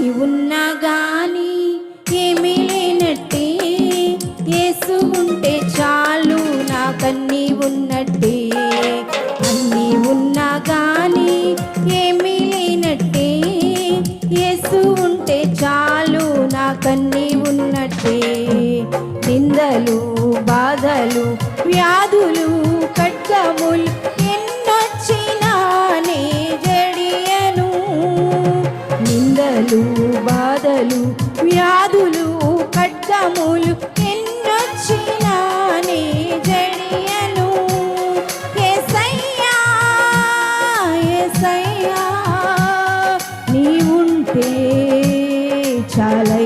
ఉన్నా గాని ఏమీ లేనట్టే, యేసు ఉంటే చాలు నాకన్నీ ఉన్నట్టే. అన్నీ ఉన్నా గాని ఏమీ లేనట్టే, యేసు ఉంటే చాలు నాకన్నీ ఉన్నట్టే. నిందలు బాధలు వ్యాధులు ఖడ్గములు ఎన్నొచ్చినా నే జడియను. నిందలు బాధలు వ్యాధులు ఖడ్గములు ఎన్నొచ్చినా నే జడియను. యేసయ్యా యేసయ్యా నీవుంటే చాలా